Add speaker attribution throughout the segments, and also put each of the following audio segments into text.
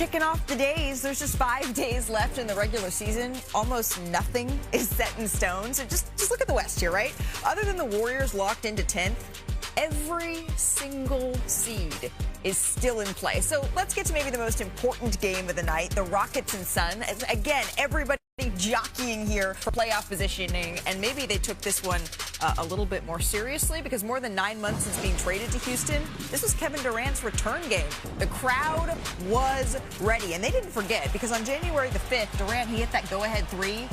Speaker 1: ticking off the days. There's just 5 days left in the regular season. Almost nothing is set in stone. So just look at the West here, right? Other than the Warriors locked into 10th, every single seed is still in play. So let's get to maybe the most important game of the night, the Rockets and Suns. Again, everybody jockeying here for playoff positioning, and maybe they took this one a little bit more seriously because more than 9 months since being traded to Houston, this was Kevin Durant's return game. The crowd was ready, and they didn't forget because on January the 5th, Durant, he hit that go-ahead three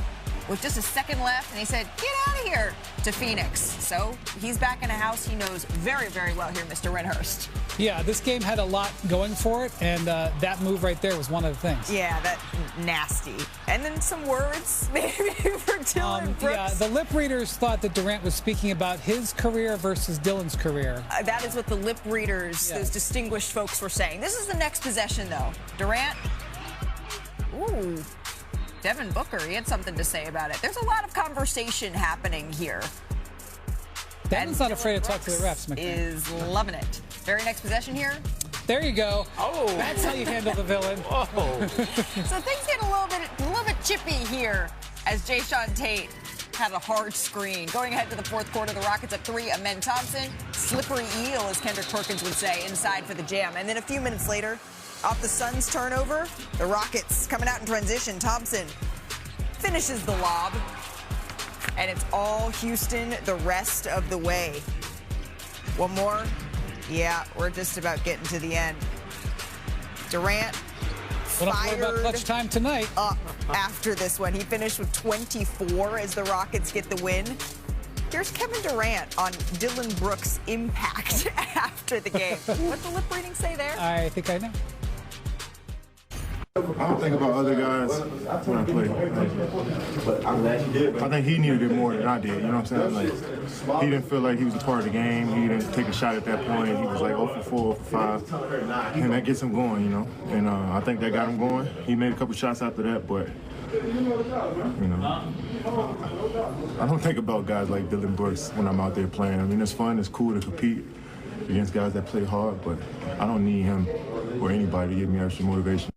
Speaker 1: with just a second left, and he said, "Get out of here," to Phoenix. So he's back in a house he knows very, very well here, Mr. Renhurst.
Speaker 2: Yeah, this game had a lot going for it, and that move right there was one of the things.
Speaker 1: Yeah, that nasty. And then some words maybe for Dillon Brooks.
Speaker 2: Yeah, the lip readers thought that Durant was speaking about his career versus Dillon's career.
Speaker 1: That is what the lip readers, those distinguished folks, were saying. This is the next possession, though. Durant. Ooh. Devin Booker, he had something to say about it. There's a lot of conversation happening here.
Speaker 2: Devin's not afraid to talk to the refs, McMahon.
Speaker 1: Is loving it. Very next possession here.
Speaker 2: There you go.
Speaker 3: Oh,
Speaker 2: that's how you handle the villain.
Speaker 3: Oh.
Speaker 1: So things get a little bit chippy here as Jayshawn Tate had a hard screen. Going ahead to the fourth quarter, the Rockets up 3. Amen Thompson, slippery eel, as Kendrick Perkins would say, inside for the jam. And then a few minutes later, off the Suns' turnover, the Rockets coming out in transition. Thompson finishes the lob, and it's all Houston the rest of the way. One more. Yeah, we're just about getting to the end. Durant fired
Speaker 2: about clutch time tonight.
Speaker 1: Up after this one. He finished with 24 as the Rockets get the win. Here's Kevin Durant on Dillon Brooks' impact after the game. What's the lip reading say there?
Speaker 2: I think I know.
Speaker 4: I don't think about other guys when I play. I think he needed it more than I did. You know what I'm saying? Like, he didn't feel like he was a part of the game. He didn't take a shot at that point. He was like 0 for 4, 0 for 5, and that gets him going, you know. And I think that got him going. He made a couple shots after that, but you know, I don't think about guys like Dillon Brooks when I'm out there playing. I mean, it's fun. It's cool to compete against guys that play hard, but I don't need him or anybody to give me extra motivation.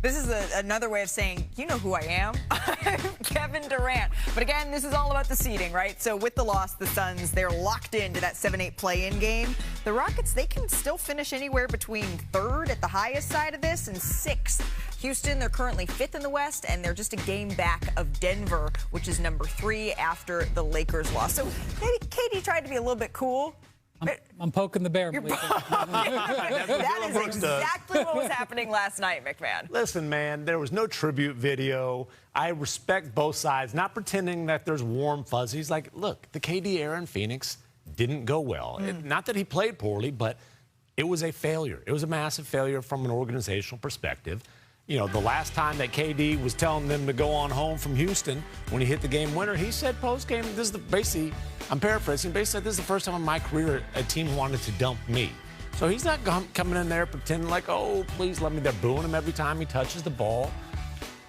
Speaker 1: This is another way of saying, you know who I am. I'm Kevin Durant. But again, this is all about the seeding, right? So with the loss, the Suns, they're locked into that 7-8 play-in game. The Rockets, they can still finish anywhere between 3rd at the highest side of this and 6th. Houston, they're currently 5th in the West, and they're just a game back of Denver, which is number 3 after the Lakers loss. So maybe KD tried to be a little bit cool.
Speaker 2: I'm poking the bear.
Speaker 1: That is exactly what was happening last night, McMahon.
Speaker 3: Listen, man, there was no tribute video. I respect both sides, not pretending that there's warm fuzzies. Like, look, the KD era in Phoenix didn't go well. Not that he played poorly, but it was a failure. It was a massive failure from an organizational perspective. You know, the last time that KD was telling them to go on home from Houston when he hit the game winner, he said post-game, this is basically, I'm paraphrasing, basically said, this is the first time in my career a team wanted to dump me. So he's not coming in there pretending like, oh, please let me. They're booing him every time he touches the ball.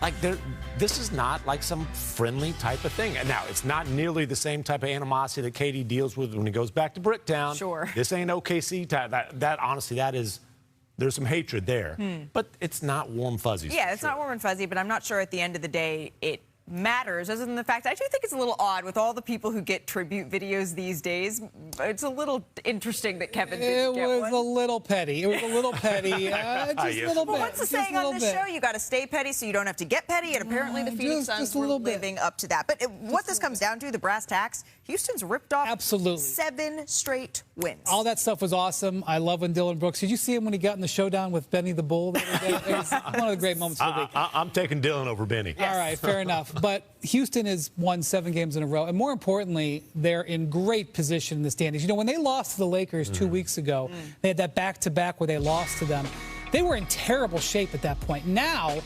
Speaker 3: Like, this is not like some friendly type of thing. And now, it's not nearly the same type of animosity that KD deals with when he goes back to Bricktown.
Speaker 1: Sure. This
Speaker 3: ain't OKC type. That honestly, that is... There's some hatred there, but it's not warm fuzzies.
Speaker 1: Yeah, it's not warm and fuzzy, but I'm not sure at the end of the day it matters, other than the fact I do think it's a little odd with all the people who get tribute videos these days. It's a little interesting that Kevin didn't get one.
Speaker 2: It was a little petty. It was a little petty. Just a little bit.
Speaker 1: Well, what's the saying on this show? You got to stay petty so you don't have to get petty, and apparently the Phoenix Suns were living up to that. But what this comes down to, the brass tacks, Houston's ripped off 7 straight wins.
Speaker 2: All that stuff was awesome. I love when Dillon Brooks. Did you see him when he got in the showdown with Benny the Bull the other day? It was one of the great moments of the week.
Speaker 3: I'm taking Dillon over Benny.
Speaker 2: Yes. All right, fair enough. But Houston has won 7 games in a row, and more importantly, they're in great position in the standings. You know, when they lost to the Lakers 2 weeks ago, they had that back-to-back where they lost to them. They were in terrible shape at that point. Now,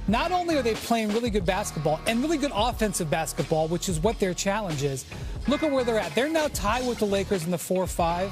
Speaker 2: not only are they playing really good basketball and really good offensive basketball, which is what their challenge is, look at where they're at. They're now tied with the Lakers in the 4-5.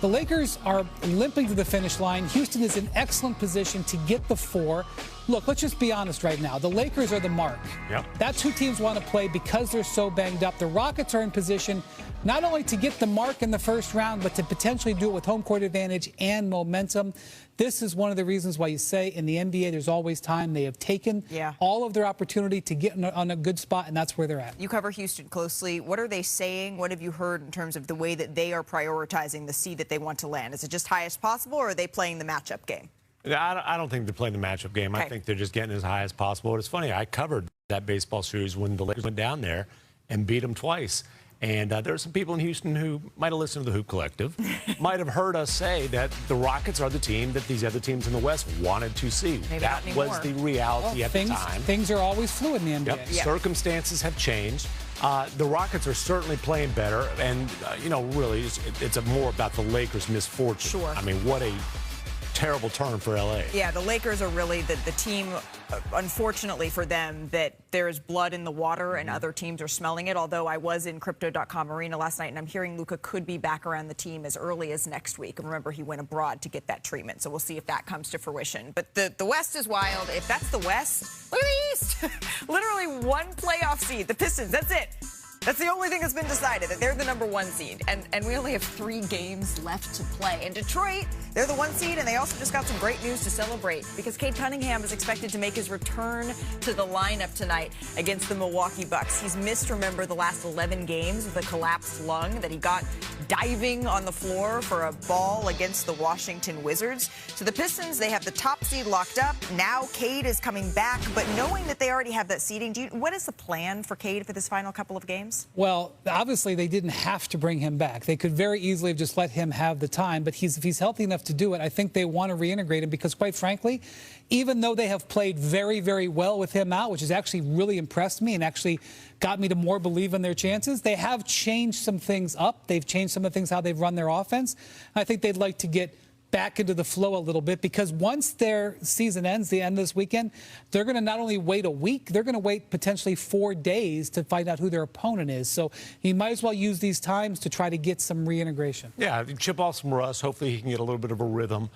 Speaker 2: The Lakers are limping to the finish line. Houston is in excellent position to get the 4. Look, let's just be honest right now. The Lakers are the mark.
Speaker 3: Yep.
Speaker 2: That's who teams want to play because they're so banged up. The Rockets are in position not only to get the mark in the first round, but to potentially do it with home court advantage and momentum. This is one of the reasons why you say in the NBA there's always time. They have taken all of their opportunity to get on a good spot, and that's where they're at.
Speaker 1: You cover Houston closely. What are they saying? What have you heard in terms of the way that they are prioritizing the seed that they want to land? Is it just highest possible, or are they playing the matchup game?
Speaker 3: I don't think they're playing the matchup game.
Speaker 1: Okay.
Speaker 3: I think they're just getting as high as possible. It's funny, I covered that baseball series when the Lakers went down there and beat them twice. And there are some people in Houston who might have listened to the Hoop Collective, might have heard us say that the Rockets are the team that these other teams in the West wanted to see.
Speaker 1: Maybe
Speaker 3: that was the reality at the time.
Speaker 2: Things are always fluid in the NBA.
Speaker 3: Yep. Circumstances have changed. The Rockets are certainly playing better. And, really, it's more about the Lakers' misfortune.
Speaker 1: Sure.
Speaker 3: I mean, what a terrible turn for L.A.
Speaker 1: Yeah, the Lakers are really the team, unfortunately for them, that there is blood in the water and other teams are smelling it. Although I was in Crypto.com Arena last night, and I'm hearing Luka could be back around the team as early as next week. And remember, he went abroad to get that treatment. So we'll see if that comes to fruition. But the West is wild. If that's the West, look at the East. Literally one playoff seed. The Pistons, that's it. That's the only thing that's been decided, that they're the #1 seed. And we only have 3 games left to play. And Detroit, they're the 1 seed, and they also just got some great news to celebrate because Cade Cunningham is expected to make his return to the lineup tonight against the Milwaukee Bucks. He's missed, remember, the last 11 games with a collapsed lung that he got diving on the floor for a ball against the Washington Wizards. So the Pistons, they have the top seed locked up. Now Cade is coming back, but knowing that they already have that seeding, what is the plan for Cade for this final couple of games?
Speaker 2: Well, obviously they didn't have to bring him back. They could very easily have just let him have the time, but if he's healthy enough to do it, I think they want to reintegrate him because, quite frankly, even though they have played very, very well with him out, which has actually really impressed me and actually got me to more believe in their chances, they have changed some things up. They've changed some of the things how they've run their offense. I think they'd like to get back into the flow a little bit because once their season ends, the end of this weekend, they're going to not only wait a week, they're going to wait potentially 4 days to find out who their opponent is. So he might as well use these times to try to get some reintegration.
Speaker 3: Yeah, chip off some rust. Hopefully he can get a little bit of a rhythm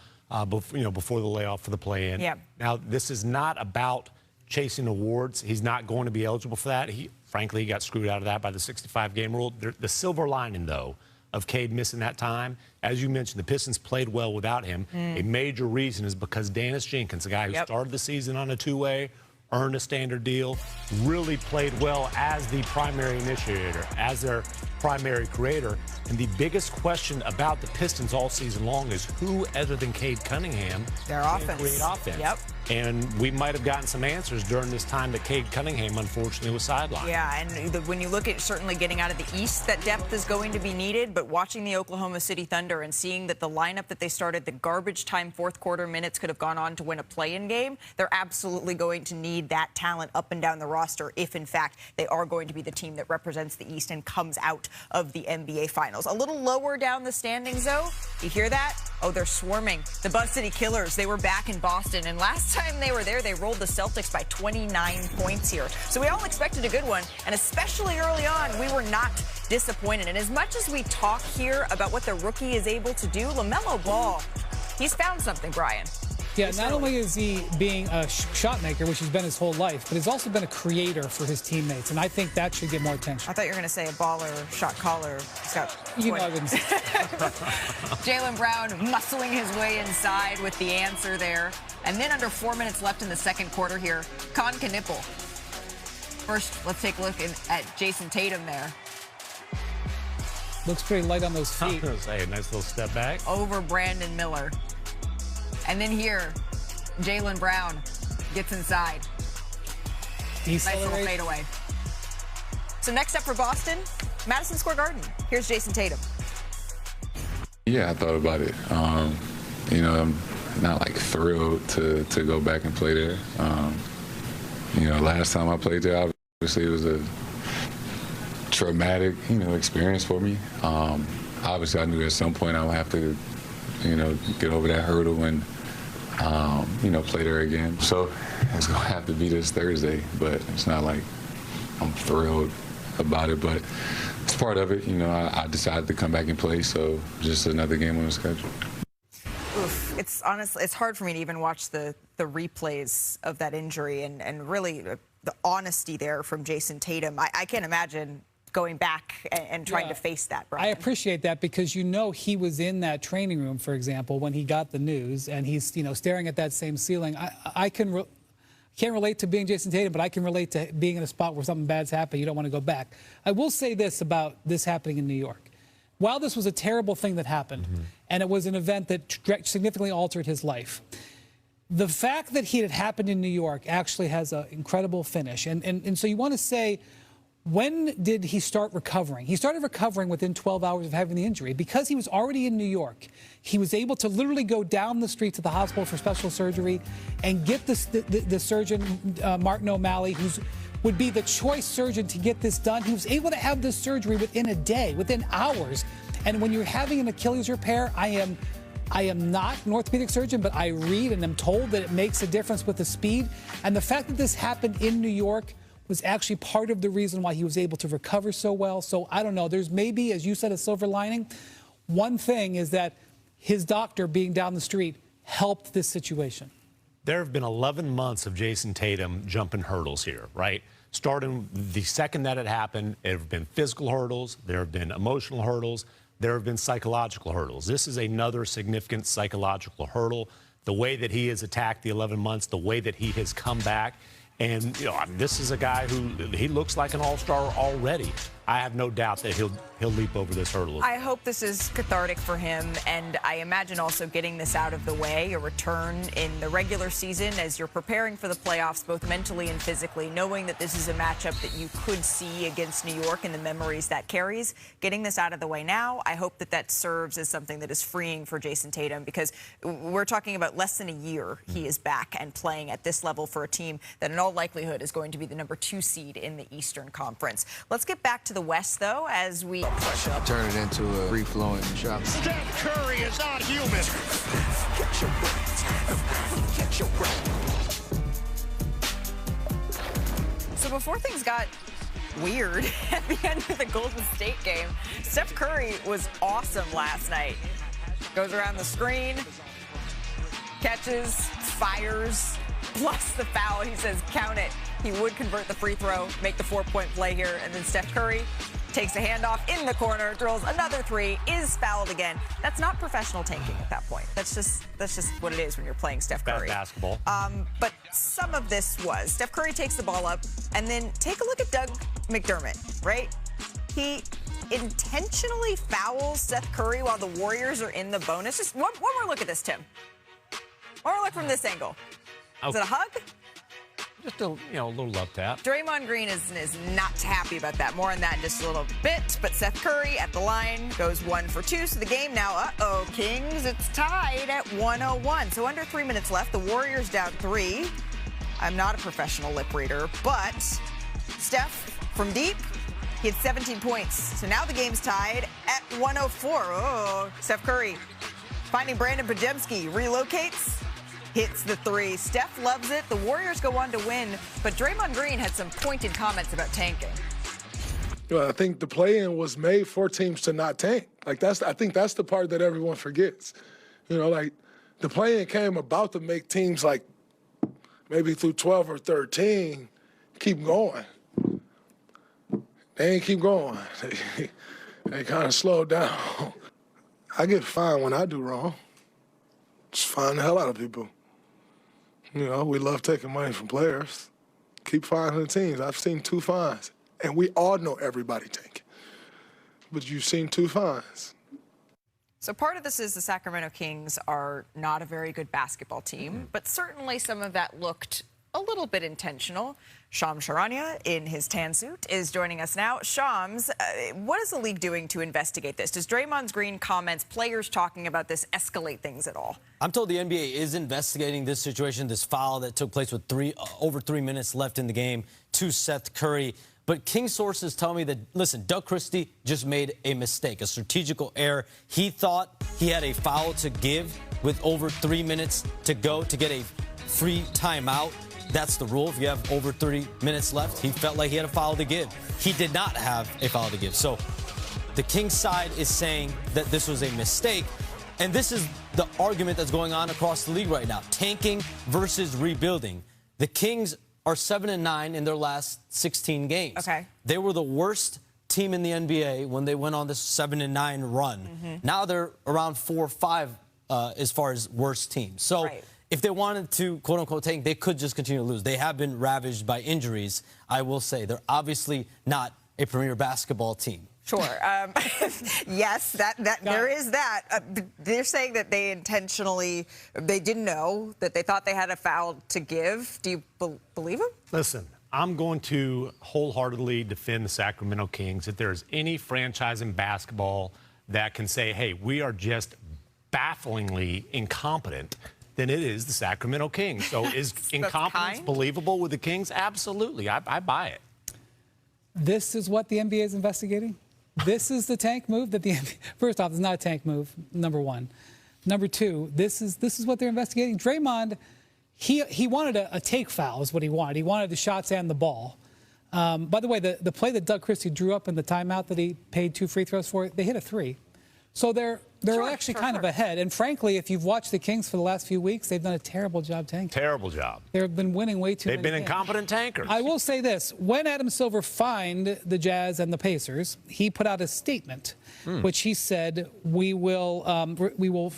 Speaker 3: before the layoff for the play-in.
Speaker 1: Yeah.
Speaker 3: Now, this is not about chasing awards. He's not going to be eligible for that. Frankly, he got screwed out of that by the 65-game rule. The silver lining, though, of Cade missing that time, as you mentioned, the Pistons played well without him. A major reason is because Dennis Jenkins, a guy who started the season on a 2-way, earned a standard deal, really played well as the primary initiator, as their primary creator. And the biggest question about the Pistons all season long is who, other than Cade Cunningham, can create offense.
Speaker 1: Yep.
Speaker 3: And we might have gotten some answers during this time that Cade Cunningham, unfortunately, was sidelined.
Speaker 1: Yeah, and when you look at certainly getting out of the East, that depth is going to be needed. But watching the Oklahoma City Thunder and seeing that the lineup that they started, the garbage time fourth quarter minutes could have gone on to win a play-in game, they're absolutely going to need that talent up and down the roster if, in fact, they are going to be the team that represents the East and comes out of the NBA Finals. A little lower down the standings, though. You hear that? Oh, they're swarming. The Buzz City Killers, they were back in Boston, and last time they were there, they rolled the Celtics by 29 points here. So we all expected a good one, and especially early on, we were not disappointed. And as much as we talk here about what the rookie is able to do, LaMelo Ball, he's found something, Brian.
Speaker 2: Yeah, not only is he being a shot maker, which he's been his whole life, but he's also been a creator for his teammates, and I think that should get more attention.
Speaker 1: I thought you were going to say a baller, shot caller. He's got
Speaker 2: I wouldn't say.
Speaker 1: Jaylen Brown muscling his way inside with the answer there. And then under 4 minutes left in the second quarter here, Con Knipple. First, let's take a look at Jason Tatum there.
Speaker 2: Looks pretty light on those
Speaker 3: I was
Speaker 2: feet.
Speaker 3: going to say, a nice little step back.
Speaker 1: Over Brandon Miller. And then here, Jaylen Brown gets inside. Nice little fadeaway. So next up for Boston, Madison Square Garden. Here's Jason Tatum.
Speaker 5: Yeah, I thought about it. I'm not like thrilled to go back and play there. Last time I played there, obviously it was a traumatic, experience for me. Obviously I knew at some point I would have to, get over that hurdle and, play there again. So it's gonna have to be this Thursday, but it's not like I'm thrilled about it, but it's part of it. I decided to come back and play, so just another game on the schedule.
Speaker 1: Oof. It's honestly, it's hard for me to even watch the replays of that injury and really the honesty there from Jason Tatum. I can't imagine going back and trying to face that, Brian.
Speaker 2: I appreciate that because he was in that training room, for example, when he got the news, and he's staring at that same ceiling. I can't relate to being Jason Tatum, but I can relate to being in a spot where something bad's happened. You don't want to go back. I will say this about this happening in New York. While this was a terrible thing that happened, and it was an event that significantly altered his life, the fact that it had happened in New York actually has an incredible finish. And so you want to say, when did he start recovering? He started recovering within 12 hours of having the injury. Because he was already in New York, he was able to literally go down the street to the hospital for special surgery and get the surgeon, Martin O'Malley, who would be the choice surgeon to get this done. He was able to have this surgery within a day, within hours. And when you're having an Achilles repair, I am not an orthopedic surgeon, but I read and am told that it makes a difference with the speed. And the fact that this happened in New York was actually part of the reason why he was able to recover so well. So I don't know. There's maybe, as you said, a silver lining. One thing is that his doctor being down the street helped this situation.
Speaker 3: There have been 11 months of Jason Tatum jumping hurdles here, right? Starting the second that it happened, there have been physical hurdles, there have been emotional hurdles, there have been psychological hurdles. This is another significant psychological hurdle. The way that he has attacked the 11 months, the way that he has come back. And, this is a guy he looks like an all-star already. I have no doubt that he'll leap over this hurdle.
Speaker 1: I hope this is cathartic for him, and I imagine also getting this out of the way, a return in the regular season as you're preparing for the playoffs, both mentally and physically, knowing that this is a matchup that you could see against New York and the memories that carries. Getting this out of the way now, I hope that serves as something that is freeing for Jason Tatum, because we're talking about less than a year he is back and playing at this level for a team that in all likelihood is going to be the #2 seed in the Eastern Conference. Let's get back to the West, though, as we
Speaker 6: turn it into a free-flowing shot.
Speaker 7: Steph Curry is not human.
Speaker 1: So before things got weird at the end of the Golden State game, Steph Curry was awesome last night. Goes around the screen, catches, fires, plus the foul. He says, count it. He would convert the free throw, make the 4-point play here, and then Steph Curry takes a handoff in the corner, drills another three, is fouled again. That's not professional tanking at that point. That's just what it is when you're playing Steph Curry.
Speaker 3: Bad basketball.
Speaker 1: But some of this was Steph Curry takes the ball up, and then take a look at Doug McDermott, right? He intentionally fouls Steph Curry while the Warriors are in the bonus. Just one more look at this, Tim. One more look from this angle. Is it a hug?
Speaker 3: Just a little love tap.
Speaker 1: Draymond Green is not happy about that. More on that in just a little bit. But Steph Curry at the line goes 1 for 2. So the game now, Kings, it's tied at 101. So under 3 minutes left. The Warriors down 3. I'm not a professional lip reader, but Steph from deep, he had 17 points. So now the game's tied at 104. Oh, Steph Curry finding Brandon Podziemski, relocates, hits the 3. Steph loves it. The Warriors go on to win, but Draymond Green had some pointed comments about tanking.
Speaker 8: Well, I think the play-in was made for teams to not tank. I think that's the part that everyone forgets. The play-in came about to make teams maybe through 12 or 13 keep going. They ain't keep going. They kind of slowed down. I get fined when I do wrong. Just fine the hell out of people. We love taking money from players. Keep fining the teams. I've seen 2 fines. And we all know everybody tanking. But you've seen 2 fines.
Speaker 1: So part of this is the Sacramento Kings are not a very good basketball team, but certainly some of that looked a little bit intentional. Shams Charania, in his tan suit, is joining us now. Shams, what is the league doing to investigate this? Does Draymond Green comments, players talking about this, escalate things at all?
Speaker 9: I'm told the NBA is investigating this situation, this foul that took place with over 3 minutes left in the game to Seth Curry. But King sources tell me that, listen, Doug Christie just made a mistake, a strategical error. He thought he had a foul to give with over 3 minutes to go to get a free timeout. That's the rule. If you have over 30 minutes left, he felt like he had a foul to give. He did not have a foul to give. So the Kings side is saying that this was a mistake. And this is the argument that's going on across the league right now. Tanking versus rebuilding. The Kings are 7-9 in their last 16 games.
Speaker 1: Okay.
Speaker 9: They were the worst team in the NBA when they went on this 7-9 run. Now they're around 4 or 5 as far as worst teams. So if they wanted to, quote unquote, tank, they could just continue to lose. They have been ravaged by injuries, I will say. They're obviously not a premier basketball team.
Speaker 1: Sure. Yes, there is that. They're saying that they didn't know, that they thought they had a foul to give. Do you believe them?
Speaker 3: Listen, I'm going to wholeheartedly defend the Sacramento Kings. If there's any franchise in basketball that can say, hey, we are just bafflingly incompetent, then it is the Sacramento Kings. So is incompetence believable with the Kings? Absolutely. I buy it.
Speaker 2: This is what the NBA is investigating? This is the tank move that the NBA, first off, it's not a tank move, number one. Number two, this is what they're investigating. Draymond, he wanted a take foul is what he wanted. He wanted the shots and the ball. By the way, the play that Doug Christie drew up in the timeout that he paid 2 free throws for, they hit a 3. So they're actually kind of ahead. And frankly, if you've watched the Kings for the last few weeks, they've done a terrible job tanking.
Speaker 3: Terrible job.
Speaker 2: They've been winning way too many
Speaker 3: They've been
Speaker 2: games.
Speaker 3: incompetent tankers.
Speaker 2: I will say this. When Adam Silver fined the Jazz and the Pacers, he put out a statement, which he said, we will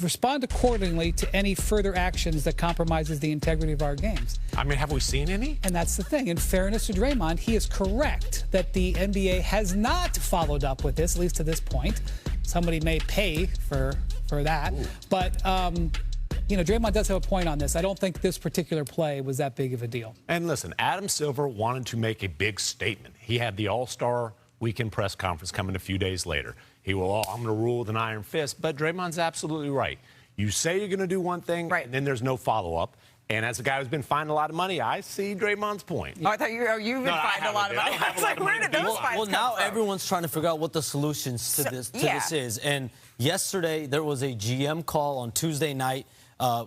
Speaker 2: respond accordingly to any further actions that compromises the integrity of our games.
Speaker 3: I mean, have we seen any?
Speaker 2: And that's the thing. In fairness to Draymond, he is correct that the NBA has not followed up with this, at least to this point. Somebody may pay for that. Ooh. But, Draymond does have a point on this. I don't think this particular play was that big of a deal.
Speaker 3: And listen, Adam Silver wanted to make a big statement. He had the All-Star Weekend press conference coming a few days later. He will, I'm going to rule with an iron fist. But Draymond's absolutely right. You say you're going to do one thing, and then there's no follow-up. And as a guy who's been fined a lot of money, I see Draymond's point.
Speaker 1: Oh, I thought you've been fined a lot of money. I was like, where did those fines come
Speaker 9: now
Speaker 1: from?
Speaker 9: Everyone's trying to figure out what the solutions to this is. And yesterday there was a GM call on Tuesday night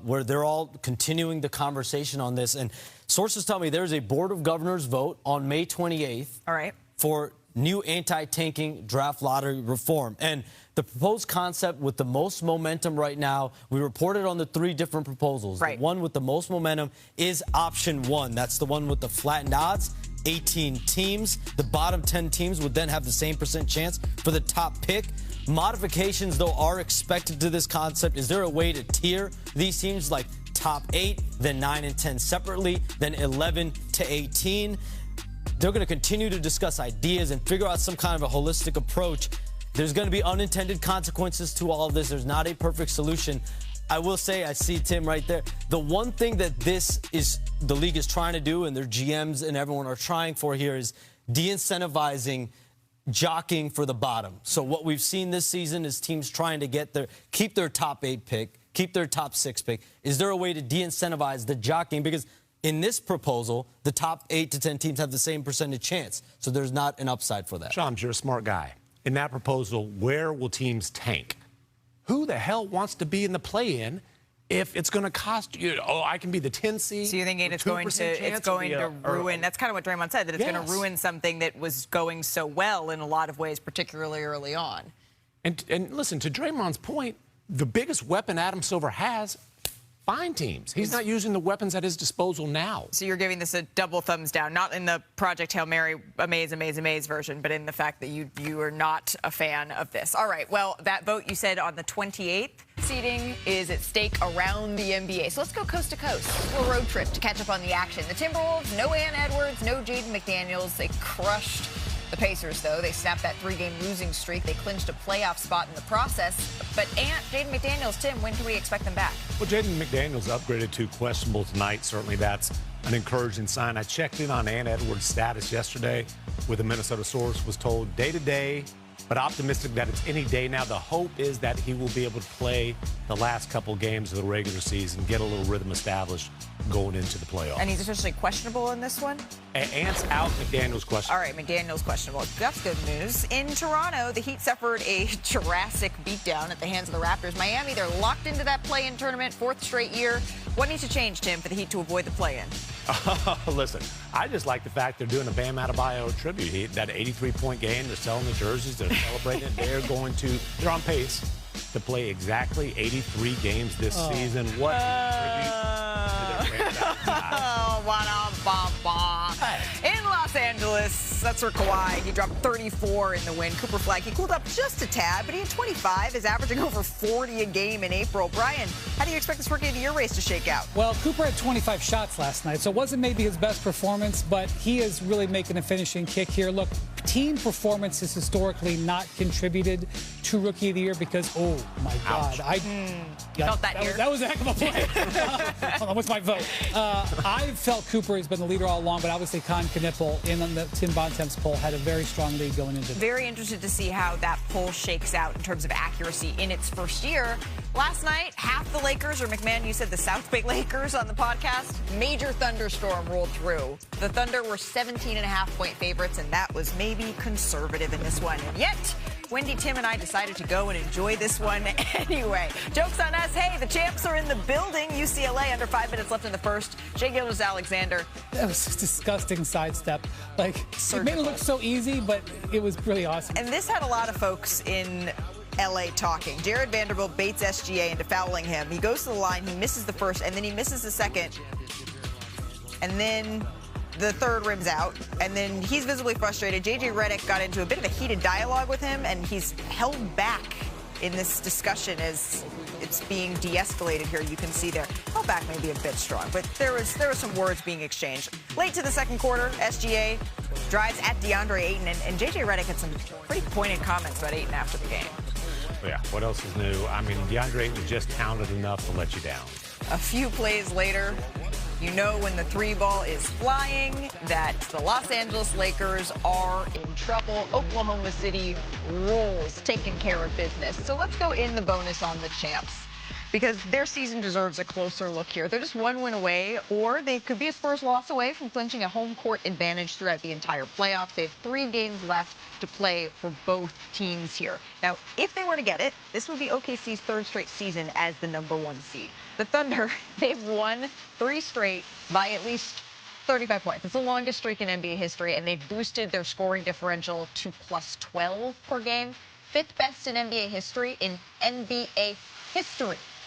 Speaker 9: where they're all continuing the conversation on this. And sources tell me there's a Board of Governors vote on May 28th for new anti-tanking draft lottery reform. And the proposed concept with the most momentum right now, we reported on the 3 different proposals. The one with the most momentum is option 1. That's the one with the flattened odds, 18 teams. The bottom 10 teams would then have the same % chance for the top pick. Modifications, though, are expected to this concept. Is there a way to tier these teams, like top 8, then 9 and 10 separately, then 11 to 18? They're going to continue to discuss ideas and figure out some kind of a holistic approach. There's going to be unintended consequences to all of this. There's not a perfect solution. I will say, I see Tim right there. The one thing that the league is trying to do, and their GMs and everyone are trying for here, is de-incentivizing jockeying for the bottom. So what we've seen this season is teams trying to keep their top 8 pick, keep their top 6 pick. Is there a way to de-incentivize the jockeying? Because in this proposal, the top 8 to 10 teams have the same % chance. So there's not an upside for that.
Speaker 3: Shams, you're a smart guy. In that proposal, where will teams tank? Who the hell wants to be in the play-in if it's going to cost you? Oh, I can be the 10 seed.
Speaker 1: So you're thinking it's going to ruin? That's kind of what Draymond said, that it's going to ruin something that was going so well in a lot of ways, particularly early on.
Speaker 3: And listen, to Draymond's point, the biggest weapon Adam Silver has, fine teams. He's not using the weapons at his disposal now.
Speaker 1: So you're giving this a double thumbs down, not in the Project Hail Mary amaze version, but in the fact that you are not a fan of this. All right, well, that vote you said on the 28th, seeding is at stake around the NBA. So let's go coast to coast. Let's do a road trip to catch up on the action. The Timberwolves, no Ann Edwards, no Jaden McDaniels. They crushed the Pacers, though. They snapped that 3-game losing streak. They clinched a playoff spot in the process. But Jaden McDaniels, Tim, when can we expect them back?
Speaker 3: Well, Jaden McDaniels upgraded to questionable tonight. Certainly that's an encouraging sign. I checked in on Ann Edwards' status yesterday with a Minnesota source, was told day-to-day, but optimistic that it's any day now. The hope is that he will be able to play the last couple games of the regular season, get a little rhythm established going into the playoffs.
Speaker 1: And he's officially questionable in this one?
Speaker 3: Ant's out, McDaniel's questionable.
Speaker 1: All right, McDaniel's questionable. That's good news. In Toronto, the Heat suffered a Jurassic beatdown at the hands of the Raptors. Miami, they're locked into that play-in tournament, 4th straight year. What needs to change, Tim, for the Heat to avoid the play-in?
Speaker 3: Listen, I just like the fact they're doing a Bam Adebayo tribute. That 83-point game, they're selling the jerseys, they're celebrating it. They're on pace to play exactly 83 games this season. What tribute to their franchise?
Speaker 1: In Los Angeles, That's for Kawhi. He dropped 34 in the win. Cooper Flagg, he cooled up just a tad, but he had 25, is averaging over 40 a game in April. Brian, how do you expect this Rookie of the Year race to shake out?
Speaker 2: Well, Cooper had 25 shots last night, so it wasn't maybe his best performance, but he is really making a finishing kick here. Look, team performance has historically not contributed to Rookie of the Year because, oh, my God.
Speaker 1: Felt that here.
Speaker 2: That was a heck of a play. Hold on, what's my vote? I've felt Cooper has been the leader all along, but obviously Con Knippel in the Tim Bontemps poll had a very strong lead going into it.
Speaker 1: Very interested to see how that poll shakes out in terms of accuracy in its first year. Last night, half the Lakers, or McMahon, you said the South Bay Lakers on the podcast, major thunderstorm rolled through. The Thunder were 17.5-point favorites, and that was maybe conservative in this one. And yet, Wendy, Tim, and I decided to go and enjoy this one anyway. Joke's on us. Hey, the champs are in the building. UCLA under 5 minutes left in the first. Shai Gilgeous-Alexander.
Speaker 2: That was a disgusting sidestep. Like, it made it look so easy, but it was really awesome.
Speaker 1: And this had a lot of folks in LA talking. Jared Vanderbilt baits SGA into fouling him. He goes to the line, he misses the first, and then he misses the second. And then the third rims out, and then he's visibly frustrated. JJ Redick got into a bit of a heated dialogue with him, and he's held back in this discussion as it's being de-escalated here. You can see there. Held back may be a bit strong, but there was some words being exchanged. Late to the second quarter, SGA drives at DeAndre Ayton, and JJ Redick had some pretty pointed comments about Ayton after the game.
Speaker 3: Yeah, what else is new? I mean, DeAndre Ayton was just talented enough to let you down.
Speaker 1: A few plays later, you know when the three ball is flying that the Los Angeles Lakers are in trouble. Oklahoma City rolls, taking care of business. So let's go in the bonus on the champs, because their season deserves a closer look here. They're just one win away, or they could be a Spurs loss away from clinching a home court advantage throughout the entire playoffs. They have 3 games left to play for both teams here. Now, if they were to get it, this would be OKC's 3rd straight season as the #1 seed. The Thunder, they've won 3 straight by at least 35 points. It's the longest streak in NBA history, and they've boosted their scoring differential to +12 per game. 5th best in NBA history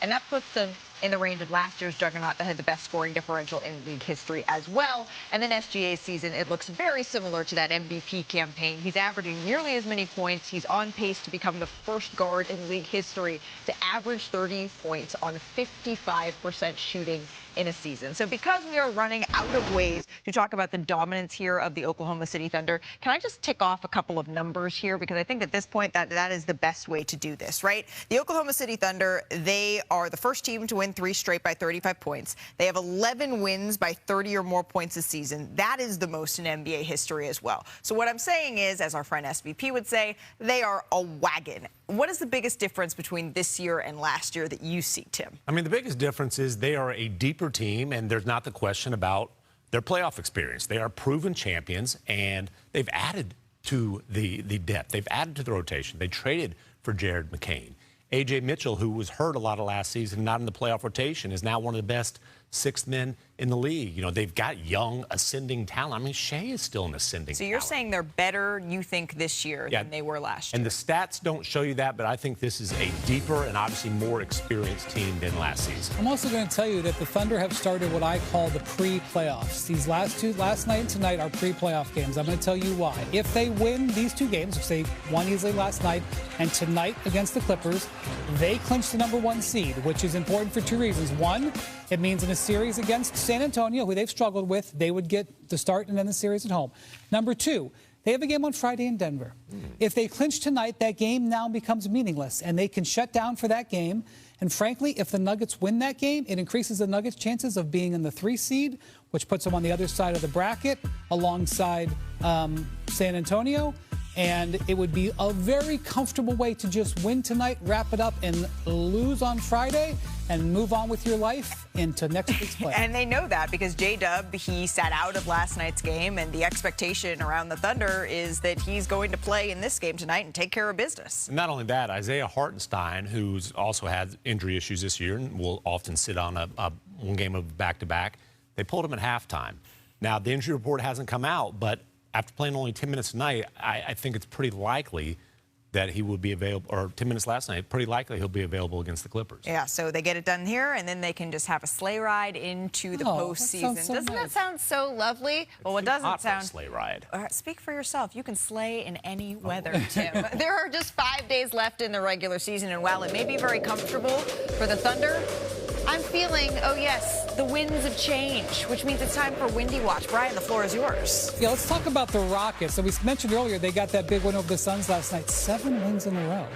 Speaker 1: And that puts them in the range of last year's juggernaut that had the best scoring differential in league history as well. And then SGA's season, it looks very similar to that MVP campaign. He's averaging nearly as many points. He's on pace to become the first guard in league history to average 30 points on 55% shooting in a season. So because we are running out of ways to talk about the dominance here of the Oklahoma City Thunder, can I just tick off a couple of numbers here? Because I think at this point that is the best way to do this, right? The Oklahoma City Thunder, they are the first team to win 3 straight by 35 points. They have 11 wins by 30 or more points this season. That is the most in NBA history as well. So what I'm saying is, as our friend SVP would say, they are a wagon. What is the biggest difference between this year and last year that you see, Tim?
Speaker 3: I mean, the biggest difference is they are a deeper team, and there's not the question about their playoff experience. They are proven champions, and they've added to the depth. They've added to the rotation. They traded for Jared McCain. A.J. Mitchell, who was hurt a lot of last season, not in the playoff rotation, is now one of the best 6th men in the league. You know, they've got young, ascending talent. I mean, Shai is still an ascending
Speaker 1: So you're
Speaker 3: talent.
Speaker 1: saying they're better, you think, this year than they were last year?
Speaker 3: And the stats don't show you that, but I think this is a deeper and obviously more experienced team than last season.
Speaker 2: I'm also going to tell you that the Thunder have started what I call the pre-playoffs. These last night and tonight, are pre-playoff games. I'm going to tell you why. If they win these 2 games, which they won easily last night, and tonight against the Clippers, they clinch the #1 seed, which is important for 2 reasons. One, it means in a series against San Antonio, who they've struggled with, they would get the start and then the series at home. Number 2, they have a game on Friday in Denver. If they clinch tonight, that game now becomes meaningless, and they can shut down for that game. And frankly, if the Nuggets win that game, it increases the Nuggets' chances of being in the 3 seed, which puts them on the other side of the bracket alongside San Antonio. And it would be a very comfortable way to just win tonight, wrap it up, and lose on Friday, and move on with your life into next week's play.
Speaker 1: And they know that because J-Dub, he sat out of last night's game, and the expectation around the Thunder is that he's going to play in this game tonight and take care of business.
Speaker 3: And not only that, Isaiah Hartenstein, who's also had injury issues this year and will often sit on one game of back-to-back, they pulled him at halftime. Now, the injury report hasn't come out, but after playing only 10 minutes tonight, I think it's pretty likely that he would be available, or 10 minutes last night, pretty likely he'll be available against the Clippers.
Speaker 1: Yeah, so they get it done here, and then they can just have a sleigh ride into the postseason. Doesn't that sound so lovely? Well, what doesn't sound...
Speaker 3: sleigh ride.
Speaker 1: Speak for yourself. You can slay in any weather, Tim. There are just 5 days left in the regular season, and while it may be very comfortable for the Thunder, I'm feeling, oh yes, the winds of change, which means it's time for Windy Watch. Brian, the floor is yours.
Speaker 2: Yeah, let's talk about the Rockets. So we mentioned earlier they got that big win over the Suns last night, 7 wins in a row.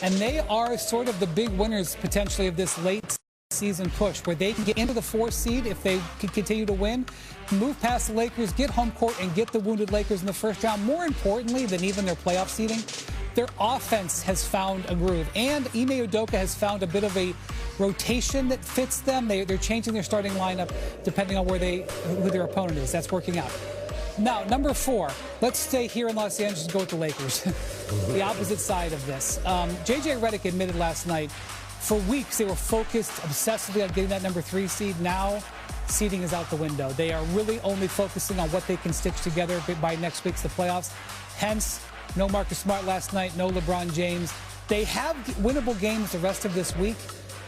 Speaker 2: And they are sort of the big winners potentially of this late season push, where they can get into the 4th seed if they can continue to win, move past the Lakers, get home court, and get the wounded Lakers in the first round. More importantly than even their playoff seeding, their offense has found a groove, and Ime Udoka has found a bit of a rotation that fits them. They're changing their starting lineup depending on who their opponent is. That's working out. Now, number 4, let's stay here in Los Angeles and go with the Lakers, the opposite side of this. J.J. Redick admitted last night for weeks they were focused obsessively on getting that number 3 seed. Now, seeding is out the window. They are really only focusing on what they can stitch together by next week's the playoffs. Hence, no Marcus Smart last night, no LeBron James. They have winnable games the rest of this week,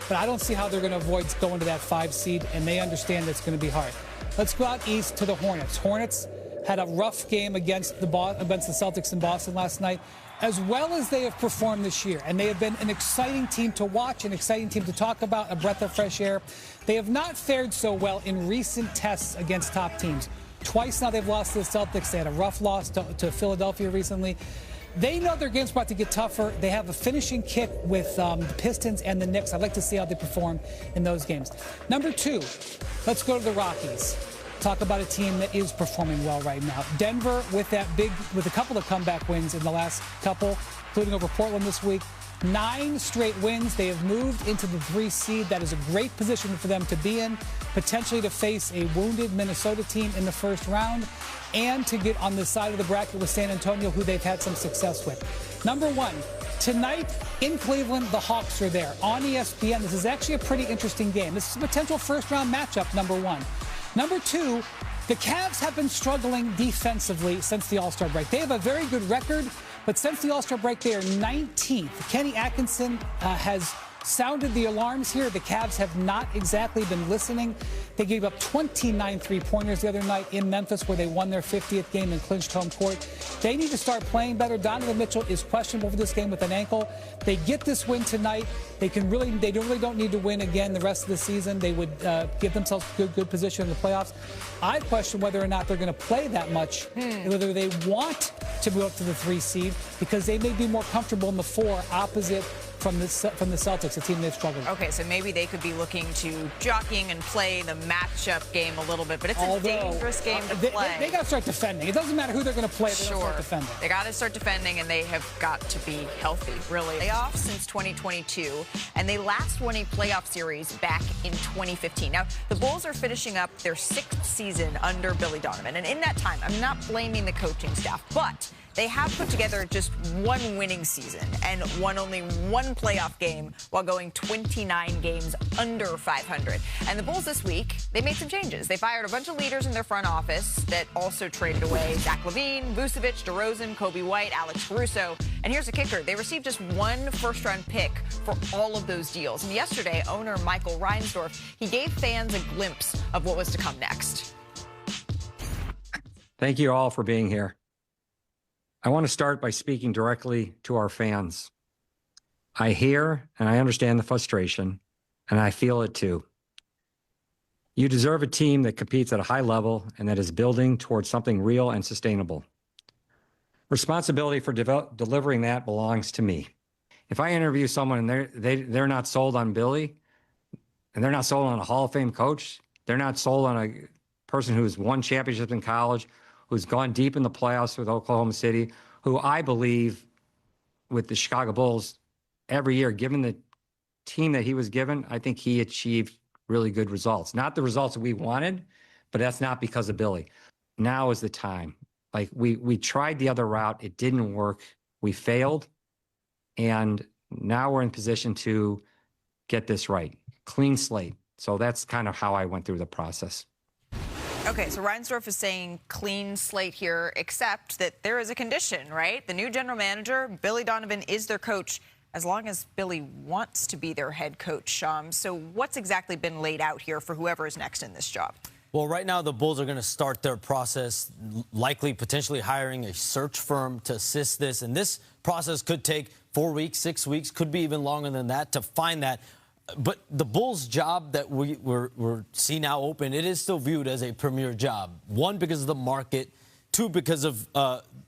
Speaker 2: but I don't see how they're going to avoid going to that 5 seed, and they understand it's going to be hard. Let's go out east to the Hornets. Hornets had a rough game against the Celtics in Boston last night, as well as they have performed this year. And they have been an exciting team to watch, an exciting team to talk about, a breath of fresh air. They have not fared so well in recent tests against top teams. Twice now they've lost to the Celtics. They had a rough loss to Philadelphia recently. They know their game's about to get tougher. They have a finishing kick with the Pistons and the Knicks. I'd like to see how they perform in those games. Number 2, let's go to the Rockies. Talk about a team that is performing well right now. Denver with a couple of comeback wins in the last couple, including over Portland this week. 9 straight wins. They have moved into the 3 seed. That is a great position for them to be in, potentially to face a wounded Minnesota team in the first round, and to get on the side of the bracket with San Antonio, who they've had some success with. Number 1, tonight in Cleveland, the Hawks are there on ESPN. This is actually a pretty interesting game. This is a potential first-round matchup, number 1. Number 2, the Cavs have been struggling defensively since the All-Star break. They have a very good record, but since the All-Star break, they are 19th. Kenny Atkinson has sounded the alarms here. The Cavs have not exactly been listening. They gave up 29 three-pointers the other night in Memphis, where they won their 50th game and clinched home court. They need to start playing better. Donovan Mitchell is questionable for this game with an ankle. They get this win tonight. They really don't need to win again the rest of the season. They would give themselves good position in the playoffs. I question whether or not they're going to play that much, whether they want to go up to the 3 seed, because they may be more comfortable in the 4 opposite from the Celtics, a team they've struggled with.
Speaker 1: Okay, so maybe they could be looking to jockeying and play the matchup game a little bit, but it's a dangerous game to play.
Speaker 2: They got to start defending. It doesn't matter who they're going to play. They got to start defending.
Speaker 1: They got to start defending, and they have got to be healthy, really. Playoffs since 2022, and they last won a playoff series back in 2015. Now, the Bulls are finishing up their 6th season under Billy Donovan, and in that time, I'm not blaming the coaching staff, but they have put together just 1 winning season and won only 1 playoff game while going 29 games under 500. And the Bulls this week, they made some changes. They fired a bunch of leaders in their front office that also traded away Zach LaVine, Vucevic, DeRozan, Kobe White, Alex Caruso. And here's the kicker. They received just 1 first-round pick for all of those deals. And yesterday, owner Michael Reinsdorf, he gave fans a glimpse of what was to come next.
Speaker 10: Thank you all for being here. I want to start by speaking directly to our fans. I hear and I understand the frustration, and I feel it too. You deserve a team that competes at a high level and that is building towards something real and sustainable. Responsibility for delivering that belongs to me. If I interview someone and they're not sold on Billy, and they're not sold on a Hall of Fame coach, they're not sold on a person who's won championships in college, who's gone deep in the playoffs with Oklahoma City, who I believe with the Chicago Bulls every year, given the team that he was given, I think he achieved really good results. Not the results that we wanted, but that's not because of Billy. Now is the time. Like we tried the other route. It didn't work. We failed. And now we're in position to get this right. Clean slate. So that's kind of how I went through the process.
Speaker 1: Okay, so Reinsdorf is saying clean slate here, except that there is a condition, right? The new general manager, Billy Donovan, is their coach as long as Billy wants to be their head coach. So what's exactly been laid out here for whoever is next in this job?
Speaker 9: Well, right now the Bulls are going to start their process, likely potentially hiring a search firm to assist this. And this process could take 4 weeks, 6 weeks, could be even longer than that to find that. But the Bulls' job that we're see now open, it is still viewed as a premier job. One, because of the market. Two, because of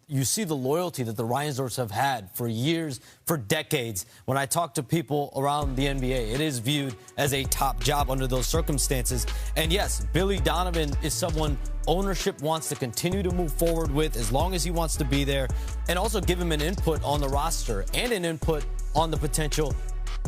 Speaker 9: you see the loyalty that the Reinsdorfs have had for years, for decades. When I talk to people around the NBA, it is viewed as a top job under those circumstances. And yes, Billy Donovan is someone ownership wants to continue to move forward with as long as he wants to be there, and also give him an input on the roster and an input on the potential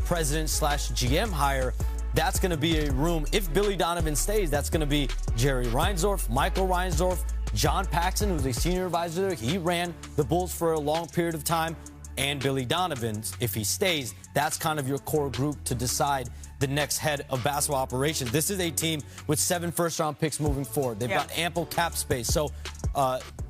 Speaker 9: president/GM hire. That's going to be a room. If Billy Donovan stays, that's going to be Jerry Reinsdorf, Michael Reinsdorf, John Paxson, who's a senior advisor there. He ran the Bulls for a long period of time. And Billy Donovan, if he stays, that's kind of your core group to decide the next head of basketball operations. This is a team with 7 first-round picks moving forward. They've got ample cap space. So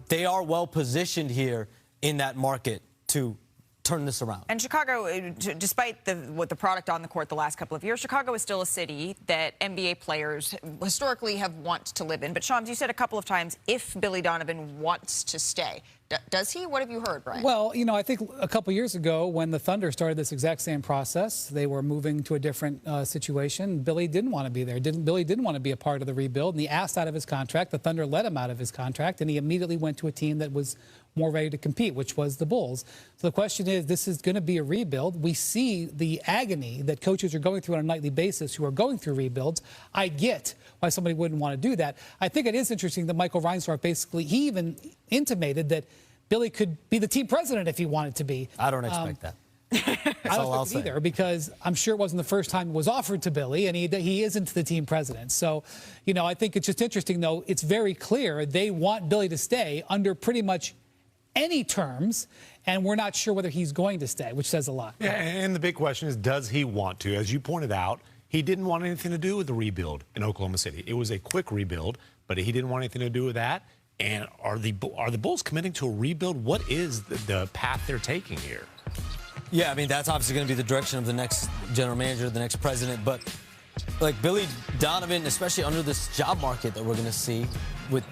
Speaker 9: they are well positioned here in that market to turn this around.
Speaker 1: And Chicago, despite the product on the court the last couple of years, Chicago is still a city that NBA players historically have wanted to live in. But Shams, you said a couple of times, if Billy Donovan wants to stay. Does he? What have you heard, Brian?
Speaker 2: Well, you know, I think a couple years ago when the Thunder started this exact same process, they were moving to a different situation. Billy didn't want to be there. Billy didn't want to be a part of the rebuild, and he asked out of his contract. The Thunder let him out of his contract, and he immediately went to a team that was more ready to compete, which was the Bulls. So the question is, this is going to be a rebuild. We see the agony that coaches are going through on a nightly basis who are going through rebuilds. I get why somebody wouldn't want to do that. I think it is interesting that Michael Reinsdorf basically, he even intimated that Billy could be the team president if he wanted to be.
Speaker 9: I don't expect that.
Speaker 2: I don't expect it either, because I'm sure it wasn't the first time it was offered to Billy, and he isn't the team president. So, you know, I think it's just interesting, though. It's very clear they want Billy to stay under pretty much any terms, and we're not sure whether he's going to stay, which says a lot.
Speaker 3: Yeah, and the big question is, does he want to? As you pointed out, he didn't want anything to do with the rebuild in Oklahoma City. It was a quick rebuild, but he didn't want anything to do with that. And are the Bulls committing to a rebuild? What is the path they're taking here?
Speaker 9: Yeah, I mean, that's obviously going to be the direction of the next general manager, the next president. But, like, Billy Donovan, especially under this job market that we're going to see with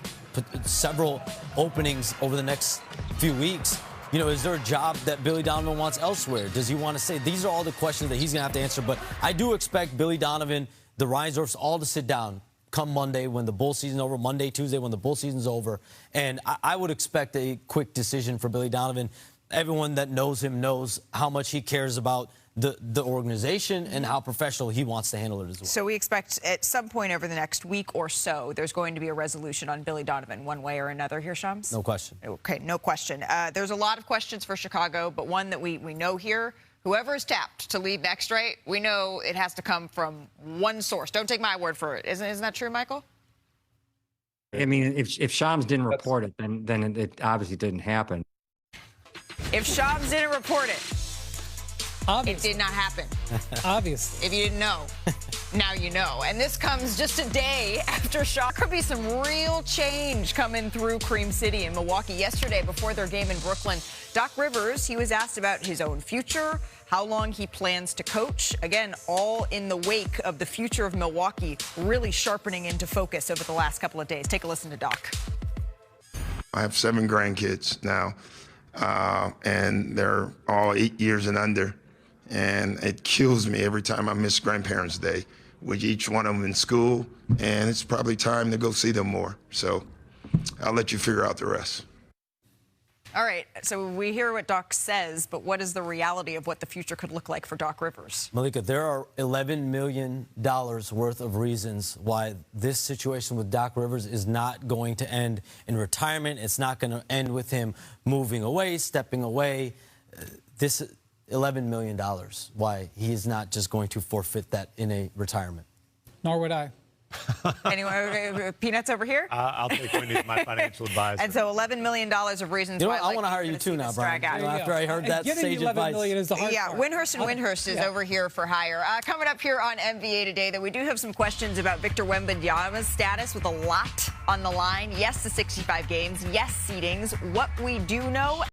Speaker 9: several openings over the next few weeks, you know, is there a job that Billy Donovan wants elsewhere? Does he want to say? These are all the questions that he's going to have to answer. But I do expect Billy Donovan, the Reinsdorfs, all to sit down come Monday when the Bull season's over, Monday, Tuesday when the Bull season's over. And I would expect a quick decision for Billy Donovan. Everyone that knows him knows how much he cares about the organization and how professional he wants to handle it as well.
Speaker 1: So we expect at some point over the next week or so, there's going to be a resolution on Billy Donovan one way or another here, Shams?
Speaker 9: No question.
Speaker 1: Okay, no question. There's a lot of questions for Chicago, but one that we know here, whoever is tapped to lead next, right, we know it has to come from one source. Don't take my word for it. Isn't that true, Michael?
Speaker 10: I mean, if Shams didn't report it, then it obviously didn't happen.
Speaker 1: If Shams didn't report it,
Speaker 2: Obviously.
Speaker 1: it did not happen.
Speaker 2: Obviously.
Speaker 1: If you didn't know, now you know. And this comes just a day after Shams. There could be some real change coming through Cream City in Milwaukee. Yesterday, before their game in Brooklyn, Doc Rivers, he was asked about his own future, how long he plans to coach. Again, all in the wake of the future of Milwaukee really sharpening into focus over the last couple of days. Take a listen to Doc.
Speaker 11: I have 7 grandkids now, and they're all 8 years and under. And it kills me every time I miss Grandparents' Day, with each one of them in school, and it's probably time to go see them more. So I'll let you figure out the rest.
Speaker 1: All right, so we hear what Doc says, but what is the reality of what the future could look like for Doc Rivers?
Speaker 9: Malika, there are $11 million worth of reasons why this situation with Doc Rivers is not going to end in retirement. It's not going to end with him moving away, stepping away. This $11 million, why he is not just going to forfeit that in a retirement.
Speaker 2: Nor would I.
Speaker 1: Anyone, Peanuts over here?
Speaker 3: I'll take Wendy as my financial advisor.
Speaker 1: And so $11 million of reasons
Speaker 9: You know
Speaker 1: why
Speaker 9: what? I want to hire you too now, Brian. After I heard that sage advice.
Speaker 2: Is the hard part.
Speaker 1: Windhurst and Windhurst is over here for hire. Coming up here on NBA Today, though, we do have some questions about Victor Wembanyama's status with a lot on the line. Yes to 65 games. Yes, seedings. What we do know